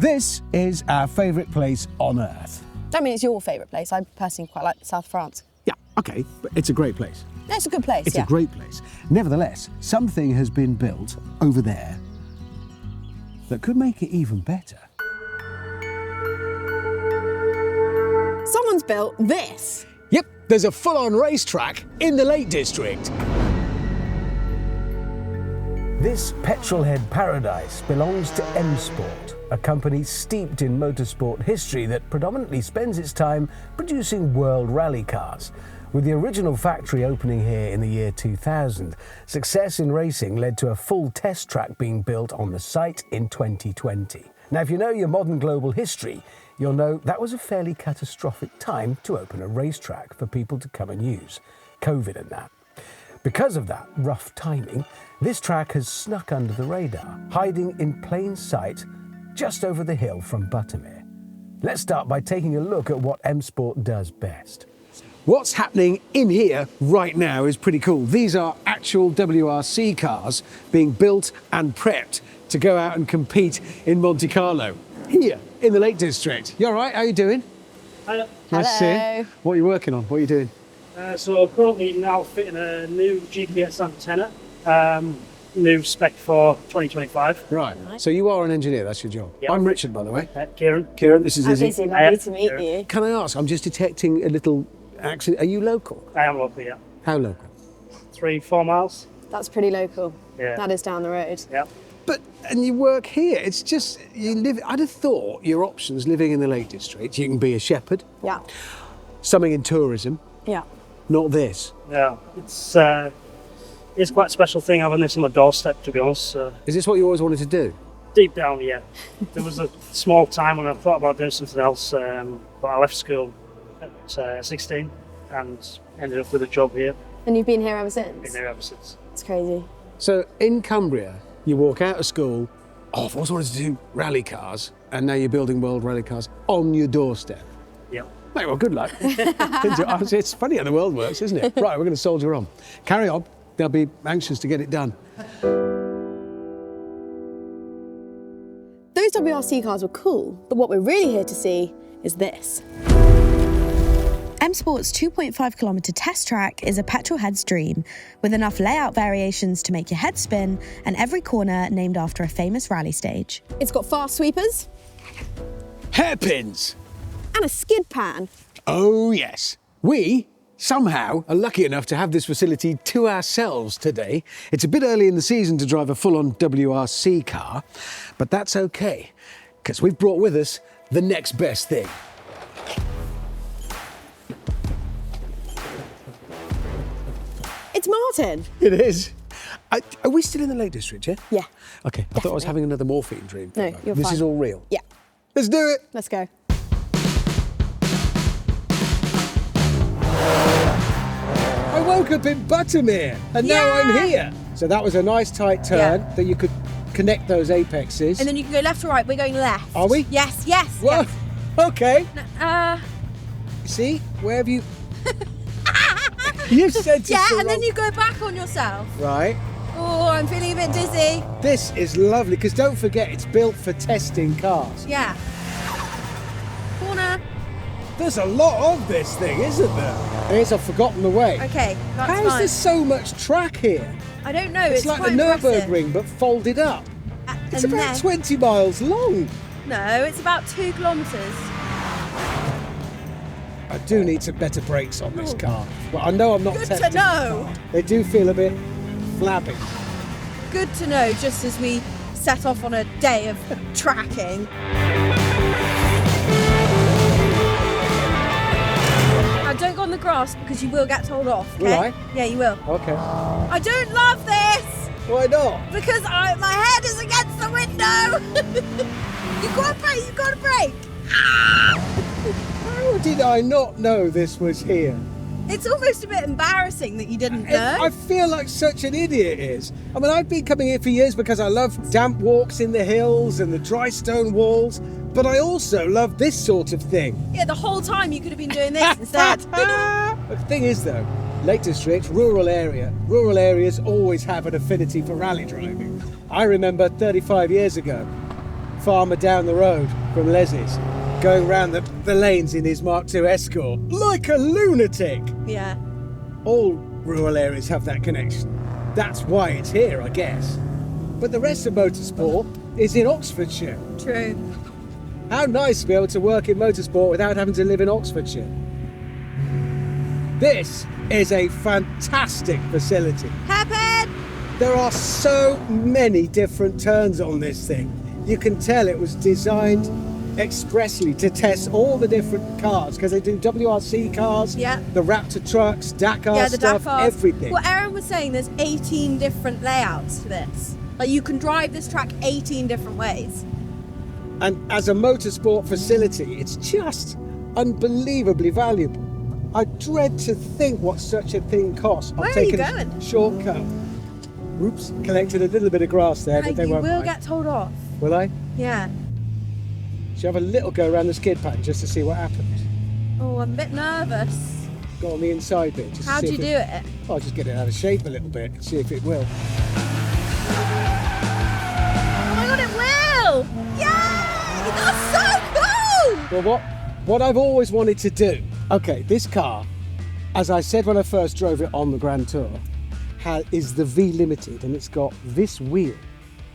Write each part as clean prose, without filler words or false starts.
This is our favourite place on earth. I mean, it's your favourite place. I personally quite like South France. Yeah, okay, but it's a great place. It's a good place, It's a great place. Nevertheless, something has been built over there that could make it even better. Someone's built this. Yep, there's a full-on racetrack in the Lake District. This petrolhead paradise belongs to M Sport, a company steeped in motorsport history that predominantly spends its time producing world rally cars. With the original factory opening here in the year 2000, success in racing led to a full test track being built on the site in 2020. Now, if you know your modern global history, you'll know that was a fairly catastrophic time to open a racetrack for people to come and use. COVID and that. Because of that rough timing, this track has snuck under the radar, hiding in plain sight just over the hill from Buttermere. Let's start by taking a look at what M Sport does best. What's happening in here right now is pretty cool. These are actual WRC cars being built and prepped to go out and compete in Monte Carlo, here in the Lake District. You all right? How you doing? Hello. Nice to see you. What are you working on? What are you doing? So currently now fitting a new GPS antenna, new spec for 2025. Right. So you are an engineer, that's your job. Yeah. I'm Richard, by the way. Kieran. Kieran, this is Izzy. Izzy, lovely to meet you. Can I ask, I'm just detecting a little accent. Are you local? I am local, yeah. How local? 3-4 miles. That's pretty local. Yeah. That is down the road. Yeah. And you work here. It's just, you live, I'd have thought your options living in the Lake District, you can be a shepherd, Yeah. something in tourism, Yeah. not this. Yeah. It's quite a special thing having this on my doorstep, to be honest. Is this what you always wanted to do? Deep down, yeah. There was a small time when I thought about doing something else, but I left school at 16 and ended up with a job here. And you've been here ever since? Been here ever since. It's crazy. So in Cumbria, you walk out of school, oh, I've always wanted to do rally cars, and now you're building world rally cars on your doorstep. Yeah. Mate, well, good luck. It's funny how the world works, isn't it? Right, we're going to soldier on. Carry on. They'll be anxious to get it done. Those WRC cars were cool, but what we're really here to see is this. M Sport's 2.5 kilometre test track is a petrolhead's dream, with enough layout variations to make your head spin and every corner named after a famous rally stage. It's got fast sweepers. Hairpins! And a skid pan. Oh, yes. We, somehow, are lucky enough to have this facility to ourselves today. It's a bit early in the season to drive a full-on WRC car, but that's okay, because we've brought with us the next best thing. It's Martin. It is. Are we still in the Lake District, yeah? Yeah. Okay, I thought I was having another morphine dream. No, you're This fine. is all real. Yeah. Let's do it. Let's go. I woke up in Buttermere and now I'm here. So that was a nice tight turn that you could connect those apexes. And then you can go left or right. We're going left. Are we? Yes, yes. Whoa. Okay. Yes. See, where have you? You said to Yeah, the and then wrong- you go back on yourself. Right. Oh, I'm feeling a bit dizzy. This is lovely because don't forget it's built for testing cars. Yeah. Corner. There's a lot of this thing, isn't there? And it's I've forgotten the way. Okay, that's How is fine. there so much track here? I don't know. It's like the quite impressive. Nürburgring but folded up. It's And about then- 20 miles long. No, it's about 2 kilometres. I do need some better brakes on this car. Well, I know I'm not Good to testing the know. car. They do feel a bit flabby. Good to know, just as we set off on a day of tracking. Now, don't go on the grass because you will get told off, okay? Will I? Yeah, you will. Okay. I don't love this Why not? because my head is against the window. You got to brake. How did I not know this was here? It's almost a bit embarrassing that you didn't know. I feel like such an idiot is. I mean, I've been coming here for years because I love damp walks in the hills and the dry stone walls, but I also love this sort of thing. Yeah, the whole time you could have been doing this instead. The thing is though, Lake District, rural areas always have an affinity for rally driving. I remember 35 years ago, farmer down the road from Les's, going around the lanes in his Mark II Escort like a lunatic. Yeah. All rural areas have that connection. That's why it's here, I guess. But the rest of motorsport is in Oxfordshire. True. How nice to be able to work in motorsport without having to live in Oxfordshire. This is a fantastic facility. Happen! There are so many different turns on this thing. You can tell it was designed expressly to test all the different cars, because they do WRC cars, Yeah. the Raptor trucks, Dakar Yeah, the stuff, Dakars. everything. Well, Aaron was saying there's 18 different layouts to this. Like, you can drive this track 18 different ways. And as a motorsport facility, it's just unbelievably valuable. I dread to think what such a thing costs. Where I've are you taken going? a shortcut. Oops, collected a little bit of grass there, but they You won't will mind. get told off. Will I? Yeah. Should have a little go around the skid pan just to see what happens. Oh, I'm a bit nervous. Go on the inside bit. Just to How see do you if do it? I'll just get it out of shape a little bit and see if it will. Oh my god, it will! Yay! That's so cool! Well, what I've always wanted to do, okay, this car, as I said when I first drove it on the Grand Tour, is the V Limited, and it's got this wheel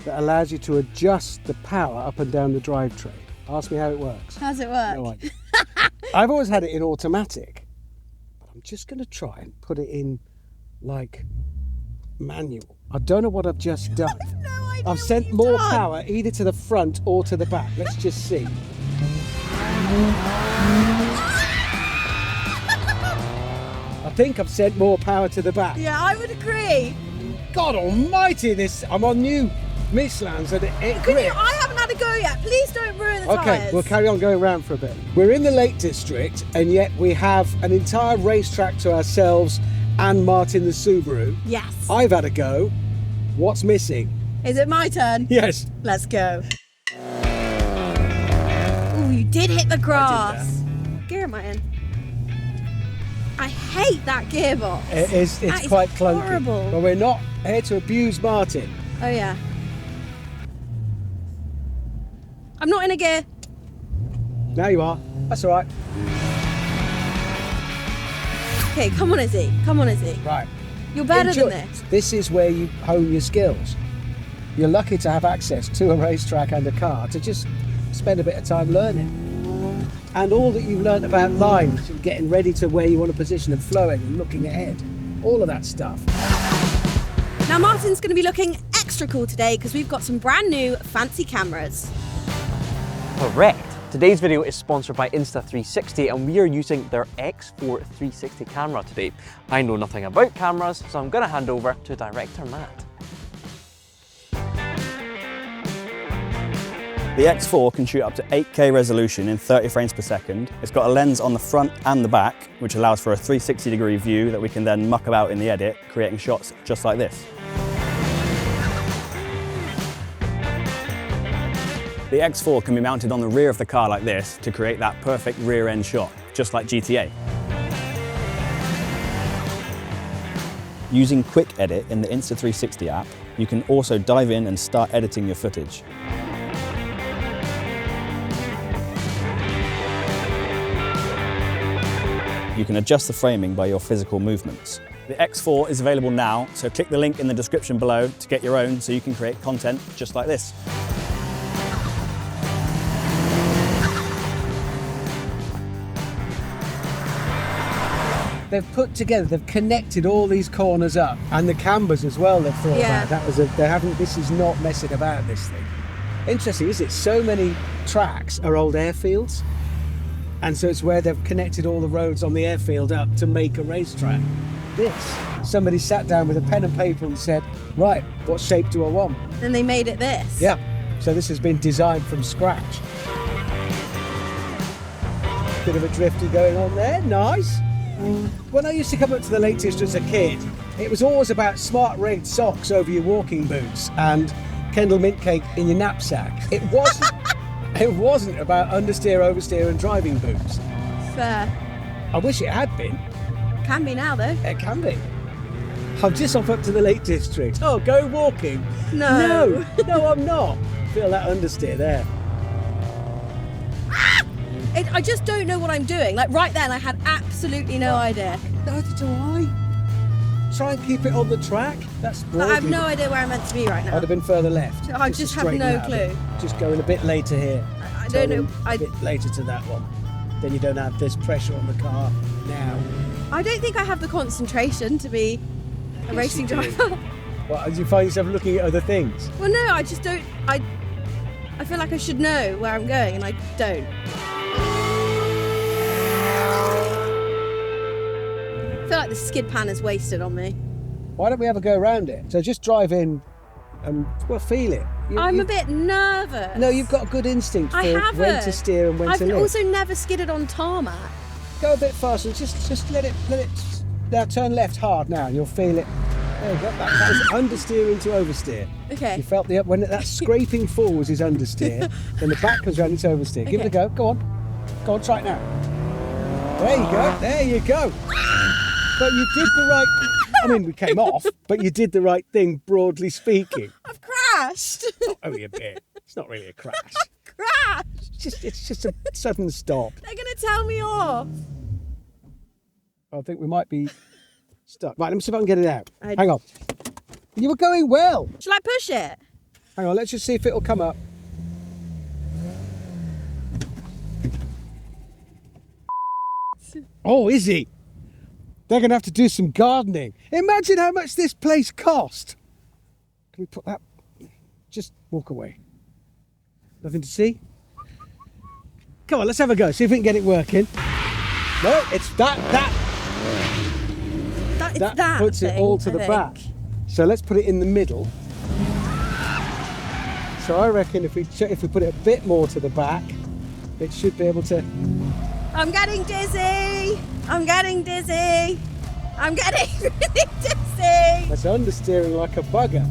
that allows you to adjust the power up and down the drivetrain. Ask me how it works. How's it work? No idea. I've always had it in automatic, but I'm just going to try and put it in like manual. I don't know what I've just done. No idea I've what sent you've more done. power either to the front or to the back. Let's just see. I think I've sent more power to the back. Yeah, I would agree. God almighty, I'm on new Michelins and it Can you, grips. I haven't had a go yet. Please don't ruin the Okay, tyres. we'll carry on going around for a bit. We're in the Lake District, and yet we have an entire racetrack to ourselves and Martin the Subaru. Yes. I've had a go. What's missing? Is it my turn? Yes. Let's go. Oh, you did hit the grass. Gear am I in? I hate that gearbox. It's That is quite clunky. horrible. But we're not here to abuse Martin. Oh yeah. I'm not in a gear. Now you are. That's all right. Okay, come on, Izzy. Come on, Izzy. Right. You're better Enjoy. than this. This is where you hone your skills. You're lucky to have access to a racetrack and a car to just spend a bit of time learning. And all that you've learned about lines and getting ready to where you want to position and flowing and looking ahead. All of that stuff. Now Martin's going to be looking extra cool today because we've got some brand new fancy cameras. Correct. Today's video is sponsored by Insta360 and we are using their X4 360 camera today. I know nothing about cameras, so I'm going to hand over to director Matt. The X4 can shoot up to 8K resolution in 30 frames per second. It's got a lens on the front and the back, which allows for a 360-degree view that we can then muck about in the edit, creating shots just like this. The X4 can be mounted on the rear of the car like this to create that perfect rear end shot, just like GTA. Using Quick Edit in the Insta360 app, you can also dive in and start editing your footage. You can adjust the framing by your physical movements. The X4 is available now, so click the link in the description below to get your own so you can create content just like this. They've put together, they've connected all these corners up, and the cambers as well. They've thought Yeah. about this is not messing about, this thing. Interesting, is it? So many tracks are old airfields, and so it's where they've connected all the roads on the airfield up to make a racetrack. Somebody sat down with a pen and paper and said, right, what shape do I want? And they made it this. Yeah, so this has been designed from scratch. Bit of a drifty going on there, nice. When I used to come up to the Lake District as a kid, it was always about smart rigged socks over your walking boots and Kendall mint cake in your knapsack. It wasn't about understeer, oversteer and driving boots. Fair. I wish it had been. Can be now though. It can be. I'm just off up to the Lake District. Oh, go walking? No. No, I'm not. Feel that understeer there. I just don't know what I'm doing. Like right then, I had absolutely no idea. Neither do I. Try and keep it on the track. That's Like, I have no idea where I'm meant to be right now. I'd have been further left. I to just have straighten no out a bit. clue. Just going a bit later here. I don't know. A bit later to that one. Then you don't have this pressure on the car now. I don't think I have the concentration to be a racing driver. Well, do you find yourself looking at other things? Well, no, I just don't. I feel like I should know where I'm going, and I don't. I feel like the skid pan is wasted on me. Why don't we have a go around it? So just drive in and, well, feel it. I'm a bit nervous. No, you've got a good instinct for I haven't. when to steer and when to I've lift. also never skidded on tarmac. Go a bit faster. Just let it. Now turn left hard now, and you'll feel it. There you go. That is understeer into oversteer. Okay. You felt when that scraping forwards is understeer, then the back comes round, it's oversteer. Give it a go. Go on. Go on. Try it now. There you go. There you go. But you did the right. I mean, we came off, but you did the right thing, broadly speaking. I've crashed. Only a bit. It's not really a crash. Crashed. It's just a sudden stop. They're gonna tell me off. I think we might be stuck. Right, let me see if I can get it out. Hang on. You were going well. Shall I push it? Hang on, let's just see if it'll come up. Oh, Izzy. They're going to have to do some gardening. Imagine how much this place cost. Can we put that? Just walk away. Nothing to see? Come on, let's have a go. See if we can get it working. No, it's that puts thing, it all to I the think. back. So let's put it in the middle. So I reckon if we put it a bit more to the back, it should be able to. I'm getting dizzy. I'm getting dizzy. I'm getting really dizzy. That's understeering like a bugger.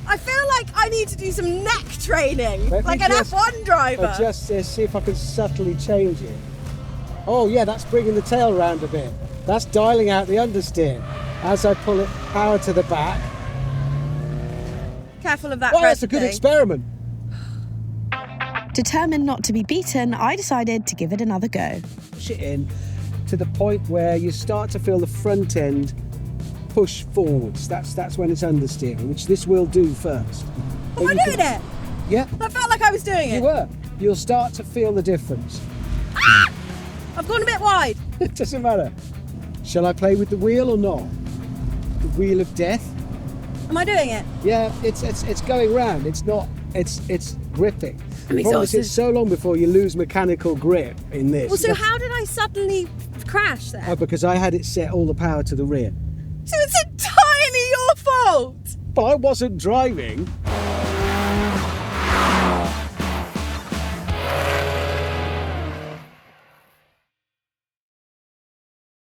I feel like I need to do some neck training, Let me like an just F1 driver. Adjust this, see if I can subtly change it. Oh yeah, that's bringing the tail round a bit. That's dialing out the understeer. As I pull it power to the back. Careful of that Oh, red that's a good thing. experiment. Determined not to be beaten, I decided to give it another go. Push it in to the point where you start to feel the front end push forwards. That's when it's understeering, which this will do first. Am I doing it? Yeah, I felt like I was doing you it. were. You'll start to feel the difference. I've gone a bit wide. It doesn't matter. Shall I play with the wheel or not? The wheel of death? Am I doing it? Yeah, it's going round. It's not. It's gripping. I'm The problem is exhausted. it's so long before you lose mechanical grip in this. Well, so how did I suddenly crash there? Oh, because I had it set all the power to the rear. So it's entirely your fault. But I wasn't driving.